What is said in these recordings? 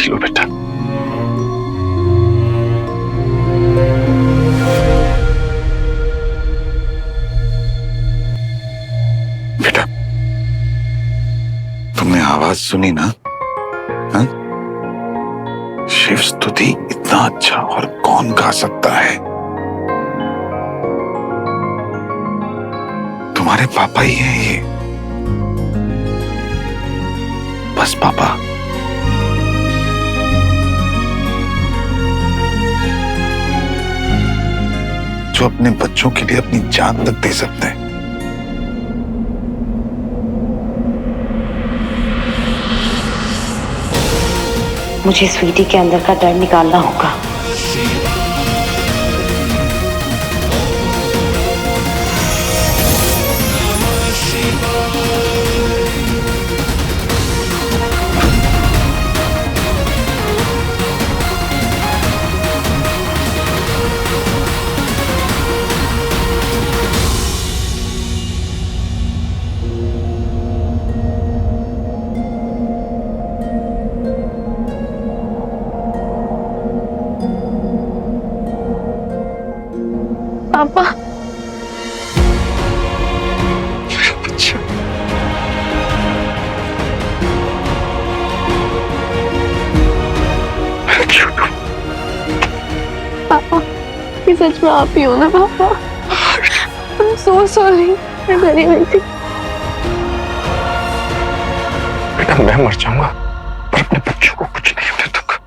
लो बेटा। बेटा, तुमने आवाज सुनी ना? हाँ? शिव स्तुति इतना अच्छा और कौन गा सकता है? तुम्हारे पापा ही हैं ये। बस पापा। जो अपने बच्चों के लिए अपनी जान तक दे सकते हैं। मुझे स्वीटी के अंदर का डर निकालना होगा। पापा, अच्छा। पापा, ये सच में आप ही हो ना पापा? I'm so sorry, मैं डरी हुई थी। बेटा, मैं मर जाऊंगा पर अपने बच्चों को कुछ नहीं होने दूंगा।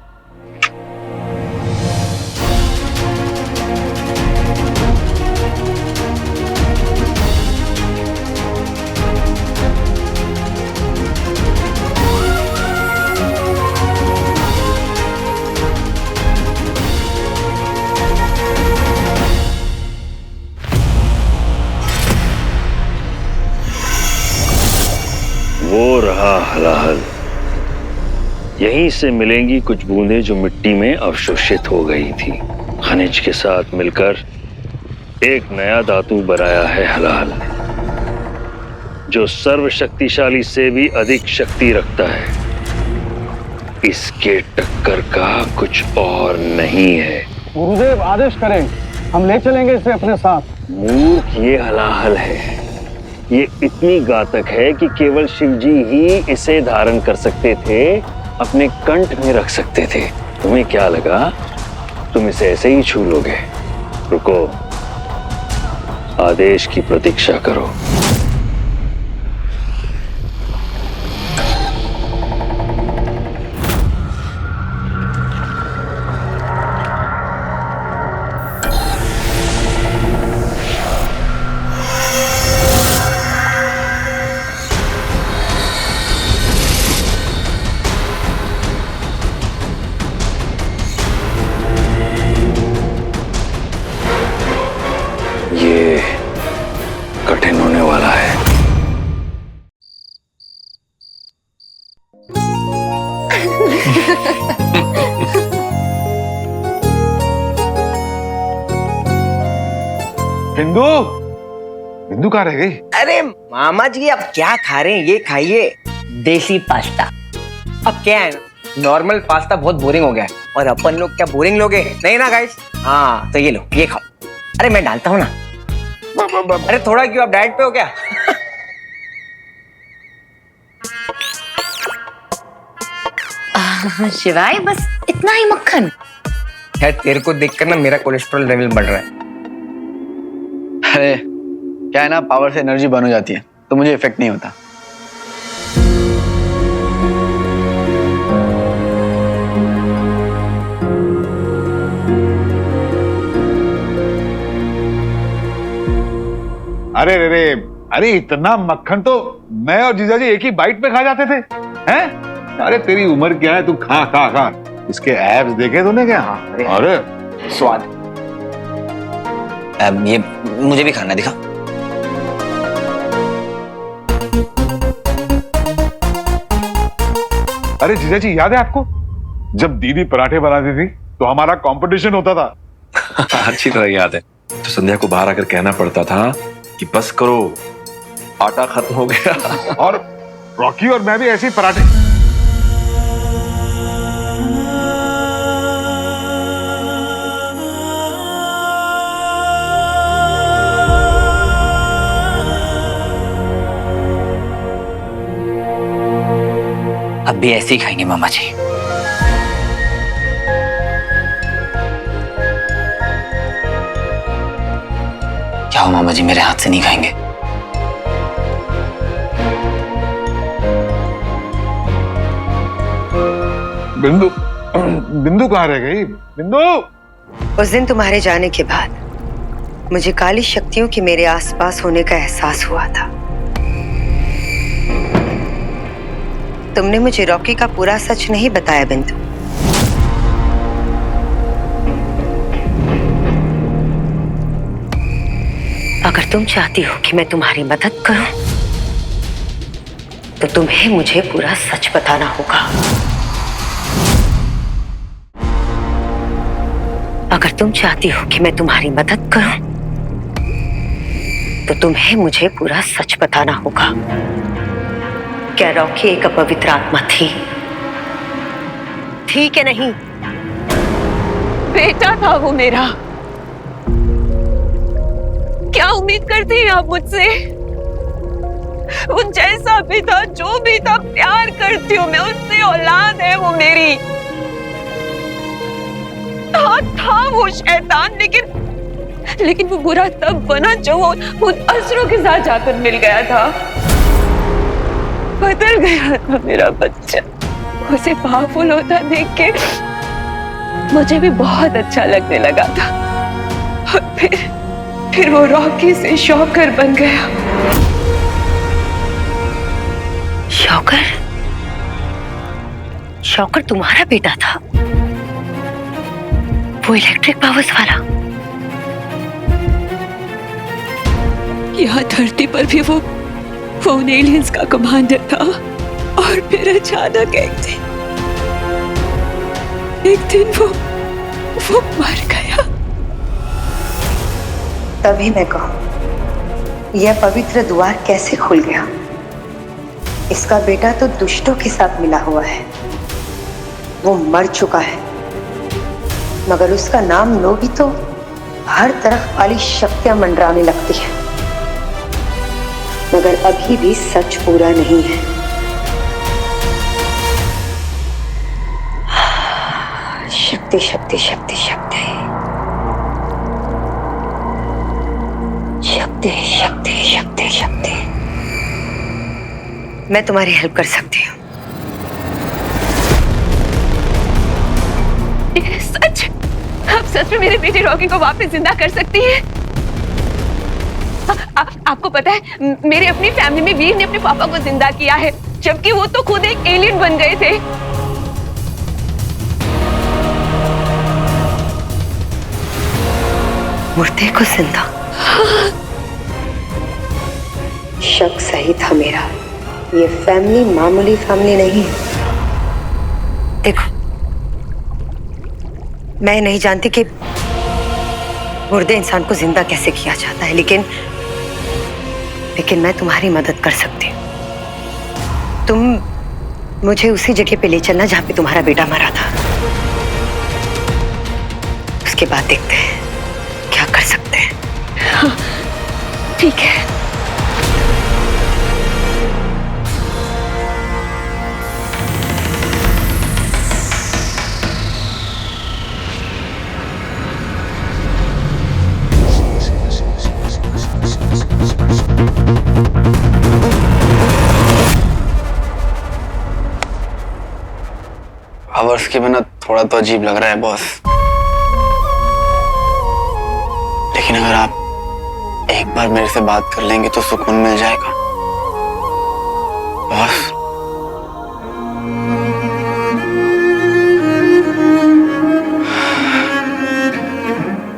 वो रहा हलाहल। यहीं से मिलेंगी कुछ बूंदें जो मिट्टी में अवशोषित हो गई थी। खनिज के साथ मिलकर एक नया धातु बनाया है हलाहल ने, जो सर्वशक्तिशाली से भी अधिक शक्ति रखता है। इसके टक्कर का कुछ और नहीं है। गुरुदेव आदेश करें, हम ले चलेंगे इसे अपने साथ। मूर्ख, ये हलाहल है। ये इतनी घातक है कि केवल शिवजी ही इसे धारण कर सकते थे, अपने कंठ में रख सकते थे। तुम्हें क्या लगा तुम इसे ऐसे ही छू लोगे? रुको, आदेश की प्रतीक्षा करो। ये कठिन होने वाला है। बिंदु, बिंदु कहाँ रह गई? अरे मामा जी, अब क्या खा रहे हैं? ये खाइए, देसी पास्ता। अब क्या है ना, नॉर्मल पास्ता बहुत बोरिंग हो गया है और अपन लोग क्या बोरिंग लोग हैं? नहीं ना गाइस? हाँ तो ये लो, ये खाओ। अरे मैं डालता हूँ ना। अरे थोड़ा क्यों, आप डाइट पे हो क्या? शिवाय, बस इतना ही मक्खन? यार तेरे को देखकर ना मेरा कोलेस्ट्रॉल लेवल बढ़ रहा है। अरे क्या है ना, पावर से एनर्जी बन हो जाती है, तो मुझे इफेक्ट नहीं होता। अरे रे रे, अरे इतना मक्खन तो मैं और जीजाजी एक ही बाइट में खा जाते थे, हैं? अरे तेरी उम्र क्या है, तू खा खा खा। इसके एब्स देखे तूने क्या? अरे स्वाद। ये मुझे भी खाना दिखा। अरे जीजाजी, याद है आपको जब दीदी पराठे बनाती थी तो हमारा कंपटीशन होता था? अच्छी तरह याद है। तो संध्या को बाहर आकर कहना पड़ता था कि बस करो, आटा खत्म हो गया। और रॉकी और मैं भी ऐसे ही पराठे। अब भी ऐसे ही खाएंगे मामा जी। क्या हो मामा जी, मेरे हाथ से नहीं खाएंगे? बिंदु, बिंदु कहाँ रह गई? बिंदु! उस दिन तुम्हारे जाने के बाद मुझे काली शक्तियों की मेरे आसपास होने का एहसास हुआ था। तुमने मुझे रॉकी का पूरा सच नहीं बताया बिंदु। अगर तुम चाहती हो कि मैं तुम्हारी मदद करूं, तो तुम्हें मुझे पूरा सच बताना होगा। अगर तुम चाहती हो कि मैं तुम्हारी मदद करूं, तो तुम्हें मुझे पूरा सच बताना होगा। क्या रॉकी एक अपवित्र आत्मा थी कि नहीं? बेटा था वो मेरा। क्या उम्मीद करती हैं आप मुझसे? वो जैसा भी था, जो भी था, प्यार करती हूँ मैं उससे, औलाद है वो मेरी। था वो शैतान, लेकिन वो बुरा तब बना जब वो उन असुरों के साथ जाकर मिल गया था। बदल गया था मेरा बच्चा। उसे पावरफुल होता देख के मुझे भी बहुत अच्छा लगने लगा था। और फिर वो रॉकी से शौकर बन गया। शौकर? शौकर तुम्हारा बेटा था? वो इलेक्ट्रिक पावर्स वाला? यहाँ धरती पर भी वो उन एलियंस का कमांडर था। और फिर अचानक एक दिन वो मर गया। तभी मैं कहूं, यह पवित्र द्वार कैसे खुल गया? इसका बेटा तो दुष्टों के साथ मिला हुआ है। वो मर चुका है, मगर उसका नाम लो भी तो हर तरफ काली शक्तियां मंडराने लगती है। मगर अभी भी सच पूरा नहीं है। शक्ति शक्ति शक्ति शक्ति शक्ति शक्ति शक्ति शक्ति। मैं तुम्हारी हेल्प कर सकती हूँ। सच? आप सच में मेरे बेटे रॉकी को वापस जिंदा कर सकती हैं? आपको पता है, मेरे अपनी फैमिली में वीर ने अपने पापा को जिंदा किया है, जबकि वो तो खुद एक एलियन बन गए थे। मुर्दे को जिंदा? शक सही था मेरा। ये फैमिली मामूली फैमिली नहीं है। देखो, मैं नहीं जानती कि मुर्दे इंसान को जिंदा कैसे किया जाता है, लेकिन मैं तुम्हारी मदद कर सकती हूँ। तुम मुझे उसी जगह पे ले चलना जहां पे तुम्हारा बेटा मरा था। उसके बाद देखते हैं क्या कर सकते हैं। हाँ, ठीक है। पावर्स के बिना थोड़ा तो अजीब लग रहा है बॉस। लेकिन अगर आप एक बार मेरे से बात कर लेंगे तो सुकून मिल जाएगा बॉस।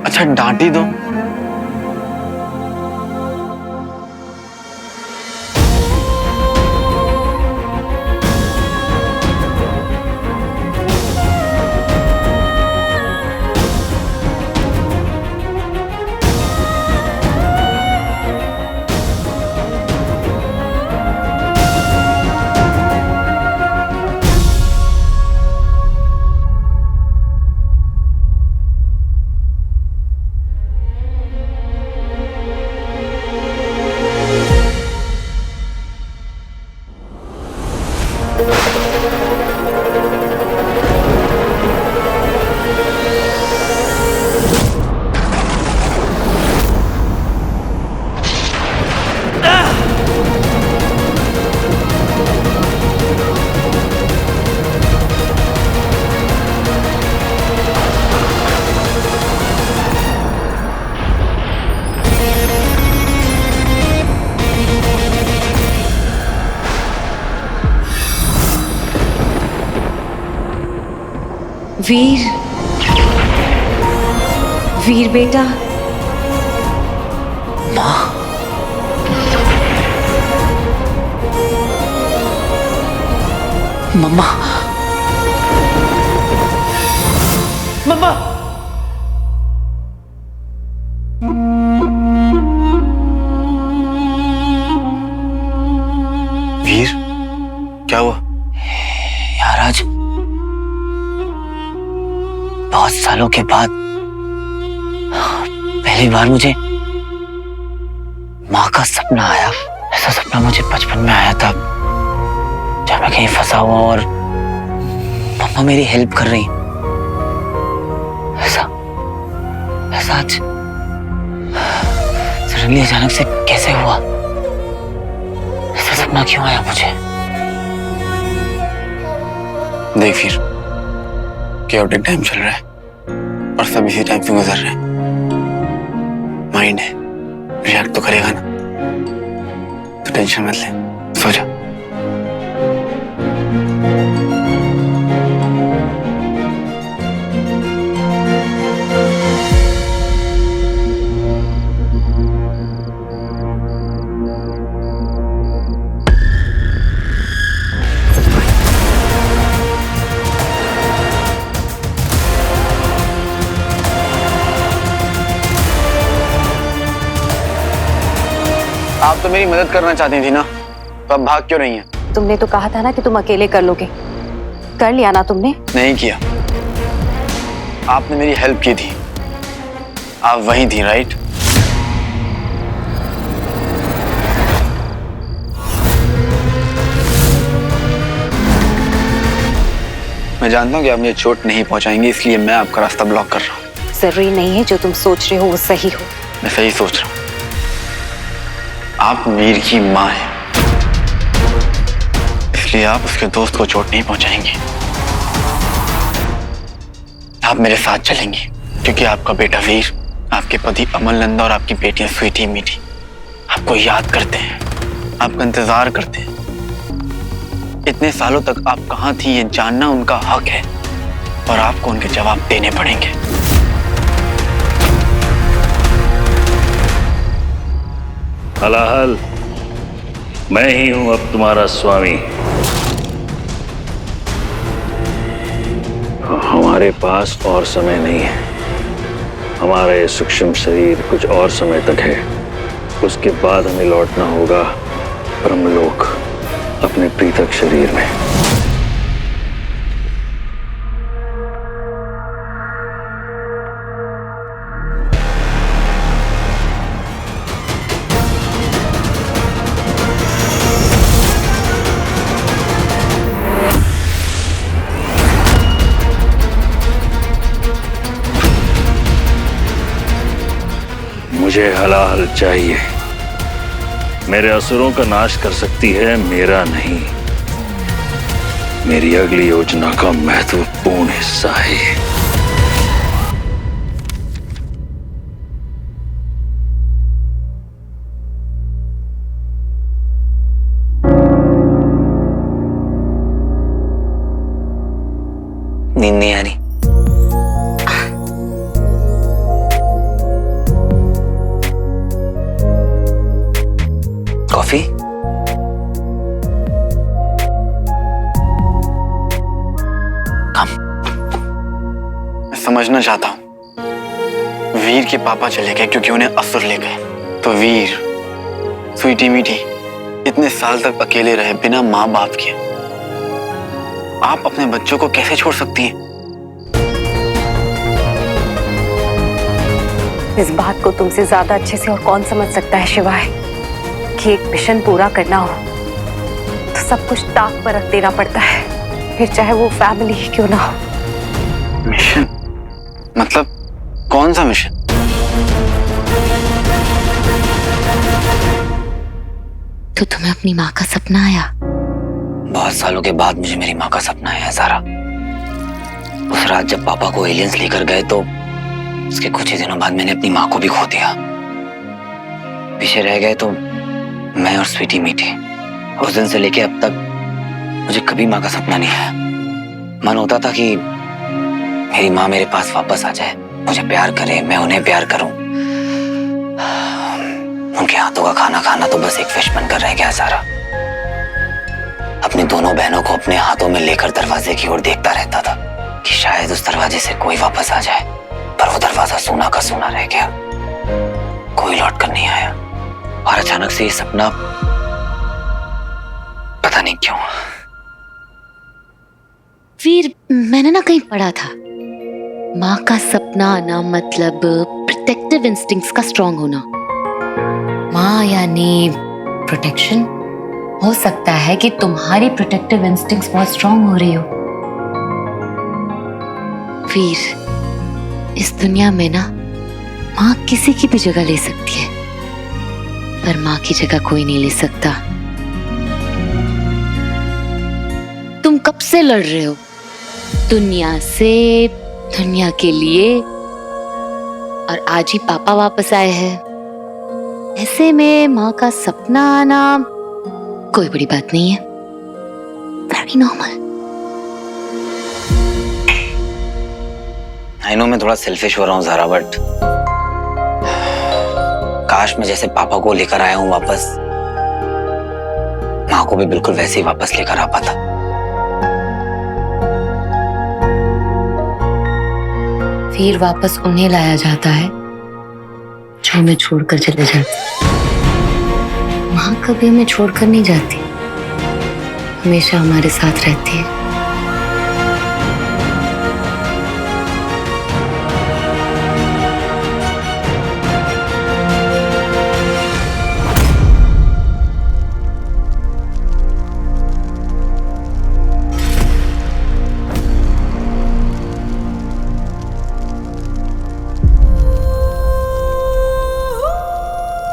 अच्छा डांट ही दो। वीर, वीर बेटा। माँ, मम्मा, मम्मा। वीर, क्या हुआ? यार आज बहुत सालों के बाद पहली बार मुझे माँ का सपना आया। ऐसा सपना मुझे बचपन में आया था जब मैं कहीं फंसा हुआ और मम्मा मेरी हेल्प कर रही। ऐसा ऐसा आज सडनली अचानक से कैसे हुआ? ऐसा सपना क्यों आया मुझे? देख फिर chaotic टाइम चल रहा है और सब इसी टाइम से गुजर रहे हैं। माइंड है, रिएक्ट तो करेगा ना, तो टेंशन मत ले, सो जा। आप तो मेरी मदद करना चाहती थी ना, तो अब भाग क्यों रही हैं? तुमने तो कहा था ना कि तुम अकेले कर लोगे। कर लिया ना तुमने? नहीं किया। आपने मेरी हेल्प की थी, आप वहीं थी, राइट? मैं जानता हूँ कि आप मुझे चोट नहीं पहुंचाएंगे, इसलिए मैं आपका रास्ता ब्लॉक कर रहा हूँ। जरूरी नहीं है जो तुम सोच रहे हो वो सही हो। मैं सही सोच रहा हूँ। आप वीर की माँ हैं, इसलिए आप उसके दोस्त को चोट नहीं पहुंचाएंगे। आप मेरे साथ चलेंगी क्योंकि आपका बेटा वीर, आपके पति अमल नंदा और आपकी बेटियां स्वीटी मीठी आपको याद करते हैं, आपका इंतजार करते हैं। इतने सालों तक आप कहाँ थी ये जानना उनका हक है और आपको उनके जवाब देने पड़ेंगे। हलाहल, मैं ही हूं अब तुम्हारा स्वामी। हमारे पास और समय नहीं है। हमारा ये सूक्ष्म शरीर कुछ और समय तक है, उसके बाद हमें लौटना होगा ब्रह्मलोक, अपने पृथक शरीर में। मुझे हलाहल चाहिए। मेरे असुरों का नाश कर सकती है, मेरा नहीं। मेरी अगली योजना का महत्वपूर्ण हिस्सा है। नींद नहीं आ रही? कॉफी? कम। मैं समझना चाहता हूं। वीर के पापा चले गए क्योंकि उन्हें असुर ले गए, तो वीर, स्वीटी मीठी इतने साल तक अकेले रहे बिना माँ बाप के। आप अपने बच्चों को कैसे छोड़ सकती हैं? इस बात को तुमसे ज्यादा अच्छे से और कौन समझ सकता है शिवाय कि एक मिशन पूरा करना हो तो सब कुछ ताक पर रख देना पड़ता है, फिर चाहे वो फैमिली ही क्यों ना हो। मिशन? मतलब कौन सा मिशन? तो तुम्हें अपनी माँ का सपना आया? बहुत सालों के बाद मुझे मेरी माँ का सपना आया सारा। उस रात जब पापा को एलियंस लेकर गए तो उसके कुछ ही दिनों बाद मैंने अपनी माँ को भी खो दिया। पीछे रह गए तो मैं और स्वीटी मीठी। उस दिन से लेके अब तक मुझे कभी माँ का सपना नहीं आया। मन होता था कि मेरी माँ मेरे पास वापस आ जाए, मुझे प्यार करे, मैं उन्हें प्यार करूं। उनके हाथों का खाना खाना तो बस एक फिश बनकर रह गया सारा। अपनी दोनों बहनों को अपने हाथों में लेकर दरवाजे की ओर देखता रहता था कि शायद उस दरवाजे से कोई वापस आ जाए, पर वो दरवाजा सूना का सूना रह गया, कोई लौट कर नहीं आया। और अचानक से ये सपना, पता नहीं क्यों। वीर, मैंने ना कहीं पढ़ा था, माँ का सपना आना मतलब प्रोटेक्टिव इंस्टिंक्ट्स का स्ट्रांग होना। माँ यानी प्रोटेक्शन। हो सकता है कि तुम्हारी प्रोटेक्टिव इंस्टिंक्ट्स बहुत स्ट्रांग हो रही हो। वीर, इस दुनिया में ना माँ किसी की भी जगह ले सकती है, पर माँ की जगह कोई नहीं ले सकता। तुम कब से लड़ रहे हो दुनिया से, दुनिया के लिए, और आज ही पापा वापस आए हैं। ऐसे में माँ का सपना आना कोई बड़ी बात नहीं है, वेरी नॉर्मल। आई नो मैं थोड़ा सेल्फिश हो रहा हूँ ज़ारा, बट काश मैं जैसे पापा को लेकर आया हूँ वापस, माँ को भी बिल्कुल वैसे ही वापस लेकर आ पाता। फिर वापस उन्हें लाया जाता है जो हमें छोड़कर चले जाते। माँ कभी हमें छोड़कर नहीं जाती, हमेशा हमारे साथ रहती है।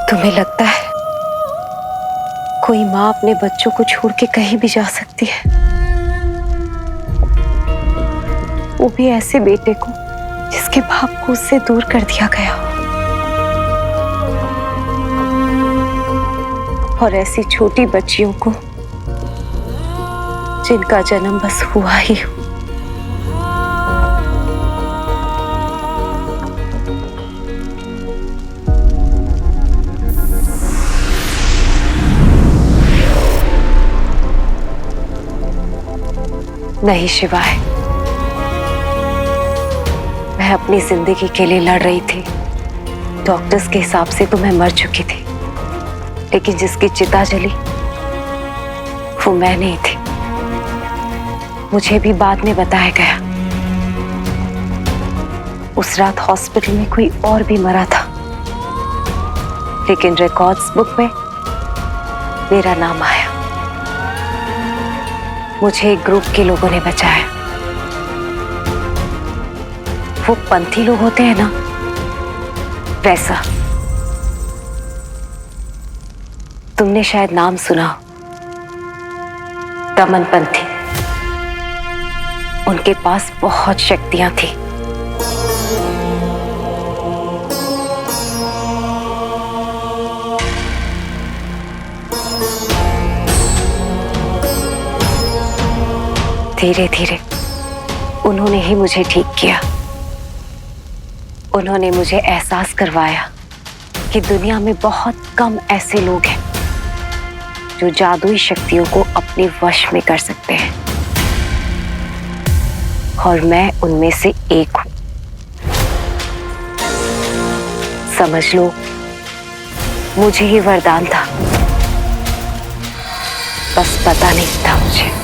तुम्हें लगता है कोई माँ अपने बच्चों को छोड़ के कहीं भी जा सकती है, वो भी ऐसे बेटे को जिसके बाप को उससे दूर कर दिया गया, और ऐसी छोटी बच्चियों को जिनका जन्म बस हुआ ही हो। नहीं शिवाय, मैं अपनी जिंदगी के लिए लड़ रही थी। डॉक्टर्स के हिसाब से तो मैं मर चुकी थी, लेकिन जिसकी चिता जली वो मैं नहीं थी। मुझे भी बाद में बताया गया उस रात हॉस्पिटल में कोई और भी मरा था, लेकिन रिकॉर्ड्स बुक में मेरा नाम आया। मुझे एक ग्रुप के लोगों ने बचाया। वो पंथी लोग होते हैं ना, वैसा। तुमने शायद नाम सुना, दमन पंथी। उनके पास बहुत शक्तियां थी। धीरे धीरे उन्होंने ही मुझे ठीक किया। उन्होंने मुझे एहसास करवाया कि दुनिया में बहुत कम ऐसे लोग हैं जो जादुई शक्तियों को अपने वश में कर सकते हैं, और मैं उनमें से एक हूं। समझ लो, मुझे ही वरदान था, बस पता नहीं था मुझे।